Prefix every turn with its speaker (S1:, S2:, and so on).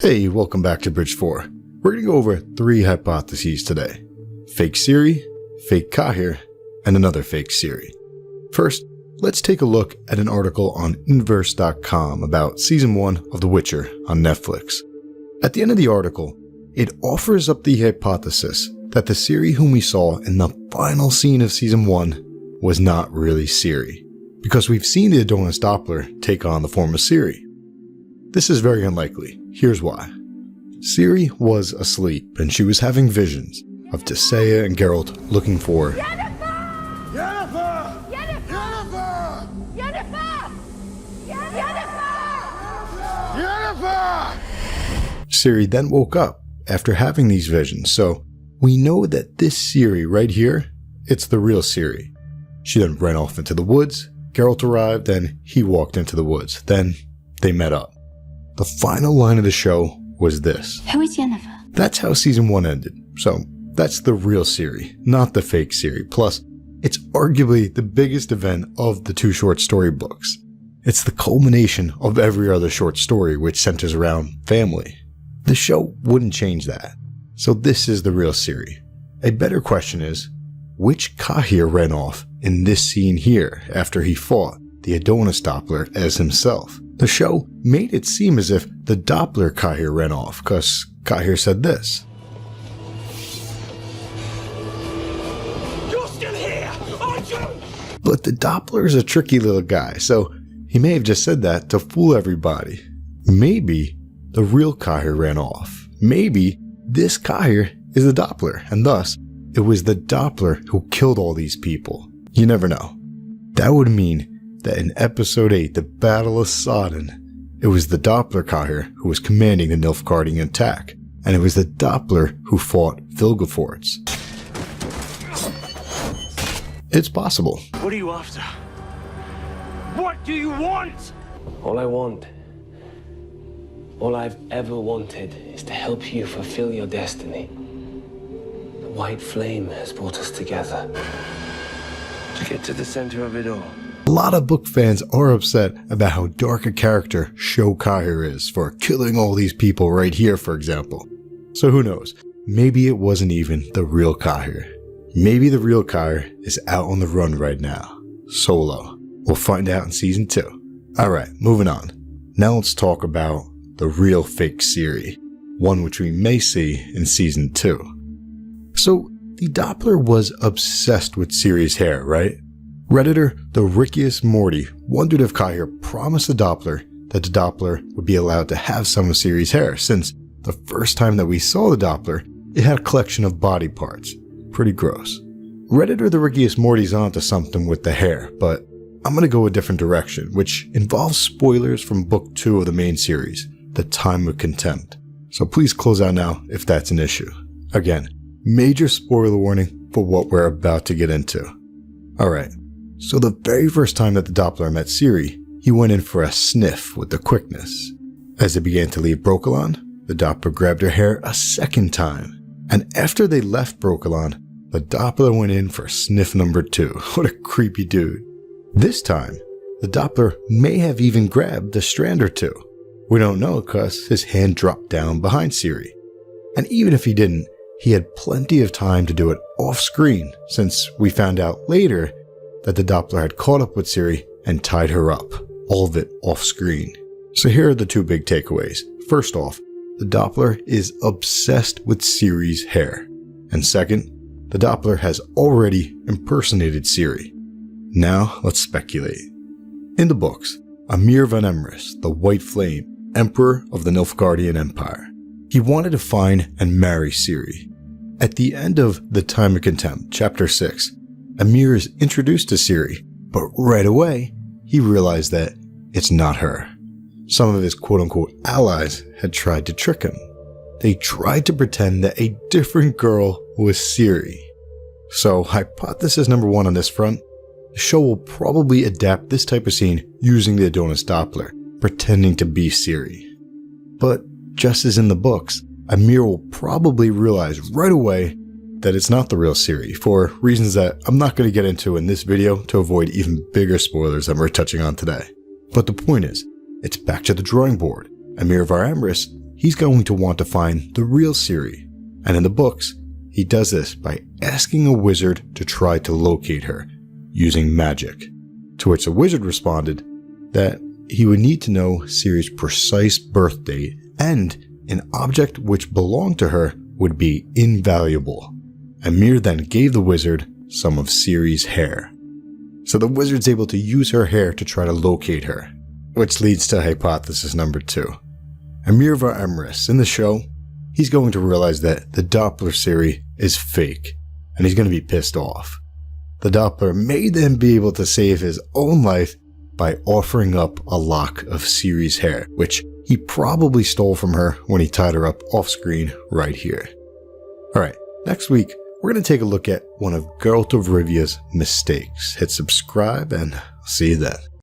S1: Hey, welcome back to Bridge 4. We're going to go over 3 hypotheses today. Fake Ciri, fake Cahir, and another fake Ciri. First, let's take a look at an article on inverse.com about Season 1 of The Witcher on Netflix. At the end of the article, it offers up the hypothesis that the Ciri whom we saw in the final scene of Season 1 was not really Ciri, because we've seen the Adonis Doppler take on the form of Ciri. This is very unlikely. Here's why. Ciri was asleep and she was having visions of Tissaia and Geralt looking for
S2: Yennefer! Yennefer! Yennefer! Yennefer! Yennefer! Yennefer!
S1: Ciri then woke up after having these visions, so we know that this Ciri right here, it's the real Ciri. She then ran off into the woods, Geralt arrived, and he walked into the woods. Then they met up. The final line of the show was this.
S3: Who is Yennefer?
S1: That's how Season 1 ended, so that's the real Ciri, not the fake Ciri. Plus, it's arguably the biggest event of the 2 short story books. It's the culmination of every other short story which centers around family. The show wouldn't change that. So this is the real Ciri. A better question is, which Cahir ran off in this scene here after he fought the Adonis Doppler as himself? The show made it seem as if the Doppler Cahir ran off, because Cahir said this.
S2: You're still here, aren't you?
S1: But the Doppler is a tricky little guy, so he may have just said that to fool everybody. Maybe the real Cahir ran off. Maybe this Cahir is the Doppler, and thus it was the Doppler who killed all these people. You never know. That would mean that in Episode 8, the Battle of Sodden, it was the Doppler Cahir who was commanding the Nilfgaardian attack, and it was the Doppler who fought Vilgefortz. It's possible.
S2: What are you after? What do you want?
S4: All I want, all I've ever wanted, is to help you fulfill your destiny. The white flame has brought us together. To get to the center of it all.
S1: A lot of book fans are upset about how dark a character Show Cahir is for killing all these people right here, for example. So who knows? Maybe it wasn't even the real Cahir. Maybe the real Cahir is out on the run right now, solo. We'll find out in Season 2. Alright, moving on. Now let's talk about the real fake Ciri, one which we may see in Season 2. So, the Doppler was obsessed with Ciri's hair, right? Redditor the Rickiest Morty wondered if Cahir promised the Doppler that the Doppler would be allowed to have some of Ciri's hair, since the first time that we saw the Doppler, it had a collection of body parts. Pretty gross. Redditor the Rickiest Morty's onto something with the hair, but I'm gonna go a different direction, which involves spoilers from Book 2 of the main series, The Time of Contempt. So please close out now if that's an issue. Again, major spoiler warning for what we're about to get into. Alright. So the very first time that the Doppler met Ciri, he went in for a sniff with the quickness. As they began to leave Brokilon, the Doppler grabbed her hair a second time. And after they left Brokilon, the Doppler went in for sniff number 2. What a creepy dude. This time, the Doppler may have even grabbed a strand or 2. We don't know because his hand dropped down behind Ciri. And even if he didn't, he had plenty of time to do it off screen, since we found out later that the Doppler had caught up with Ciri and tied her up, all of it off screen. So here are the 2 big takeaways. First off, the Doppler is obsessed with Ciri's hair. And second, the Doppler has already impersonated Ciri. Now let's speculate. In the books, Emhyr von Emreis, the White Flame, Emperor of the Nilfgaardian Empire, he wanted to find and marry Ciri. At the end of The Time of Contempt, Chapter 6, Emhyr is introduced to Ciri, but right away, he realized that it's not her. Some of his quote-unquote allies had tried to trick him. They tried to pretend that a different girl was Ciri. So, hypothesis number 1 on this front, the show will probably adapt this type of scene using the Adonis Doppler, pretending to be Ciri. But, just as in the books, Emhyr will probably realize right away that it's not the real Ciri, for reasons that I'm not going to get into in this video to avoid even bigger spoilers that we're touching on today. But the point is, it's back to the drawing board. Emhyr von Emreis, he's going to want to find the real Ciri. And in the books, he does this by asking a wizard to try to locate her using magic. To which the wizard responded that he would need to know Ciri's precise birth date, and an object which belonged to her would be invaluable. Emhyr then gave the wizard some of Ciri's hair. So the wizard's able to use her hair to try to locate her, which leads to hypothesis number 2. Emhyr var Emreis, in the show, he's going to realize that the Doppler Ciri is fake, and he's going to be pissed off. The Doppler may then be able to save his own life by offering up a lock of Ciri's hair, which he probably stole from her when he tied her up off screen right here. Alright, next week, we're going to take a look at one of Geralt of Rivia's mistakes. Hit subscribe and I'll see you then.